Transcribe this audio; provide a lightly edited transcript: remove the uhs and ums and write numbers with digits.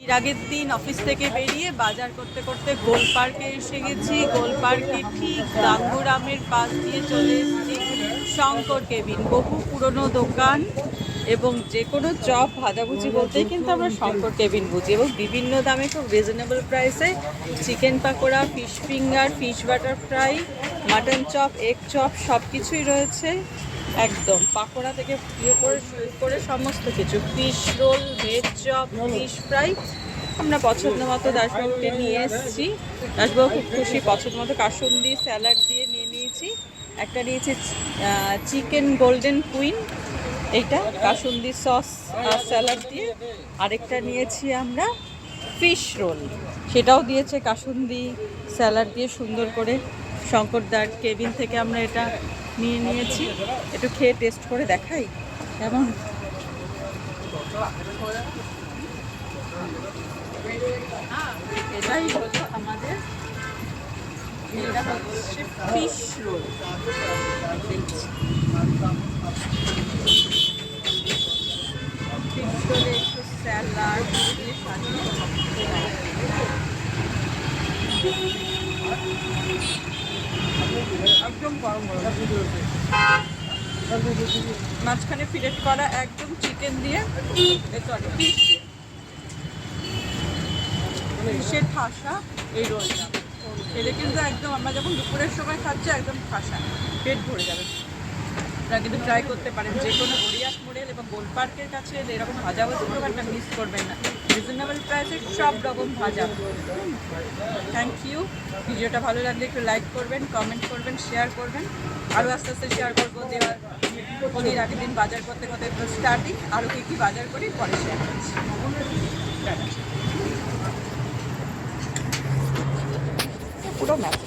এর আগের দিন অফিস থেকে বেরিয়ে বাজার করতে করতে গোল পার্কে এসে গেছি। গোল পার্কে ঠিক গাঙ্গুরামের পাশ দিয়ে চলে এসেছি শঙ্কর কেবিন। বহু পুরনো দোকান এবং যে কোনো চপ ভাজাভুজি বলতেই কিন্তু আমরা শঙ্কর কেবিন বুঝি, এবং বিভিন্ন দামে খুব রিজনেবল প্রাইসে chicken pakora, fish finger, fish butter fry, mutton chop, egg chop সব কিছুই রয়েছে। একদম পাকোড়া থেকে ইয়ে করে শুরু করে সমস্ত কিছু, fish role, veg chop, fish fry. আমরা পছন্দ মতো দাসবাবুকে নিয়ে এসেছি। দাসবাবু খুব খুশি, পছন্দ মতো কাসুন্দি স্যালাড দিয়ে নিয়ে নিয়েছি। একটা নিয়েছি চিকেন গোল্ডেন কুইন, এইটা কাসুন্দি সস আর স্যালাড দিয়ে। আরেকটা নিয়েছি আমরা ফিশ রোল, সেটাও দিয়েছে কাসুন্দি স্যালাড দিয়ে সুন্দর করে। শঙ্করদার কেবিন থেকে আমরা এটা নিয়ে নিয়েছি। একটু খেয়ে টেস্ট করে দেখাই কেমন। এটাই হলো আমাদের, এটা হচ্ছে ফিশ রোল। ফিশ রোলে একটু স্যালাড দিয়ে সাজিয়ে একদম গরম গরম, মাঝখানে ফিলেট করা একদম চিকেন দিয়ে, সরি ফিশ দিয়ে, ফিশের ঠাসা এই রোলটা খেলে কিন্তু একদম আমরা যখন দুপুরের সময় খাচ্ছি একদম ঠাসা, পেট ভরে যাবে। আপনারা কিন্তু ট্রাই করতে পারেন, যে কোনো গড়িয়াস মোড়েল এবং গোল পার্কের কাছে এলে এরকম ভাজাভুজি দোকানটা মিস করবেন না। রিজনেবল প্রাইসে সব রকম ভাজা। Thank you. ভিডিওটা ভালো লাগলে একটু লাইক করবেন, কমেন্ট করবেন, শেয়ার করবেন। আরও আস্তে আস্তে শেয়ার করবো। দেওয়ার হোলির আগের দিন বাজার করতে করতে স্টার্টিং, আরও কী বাজার করি পরে শেয়ার করছি। পুরো ম্যাচ।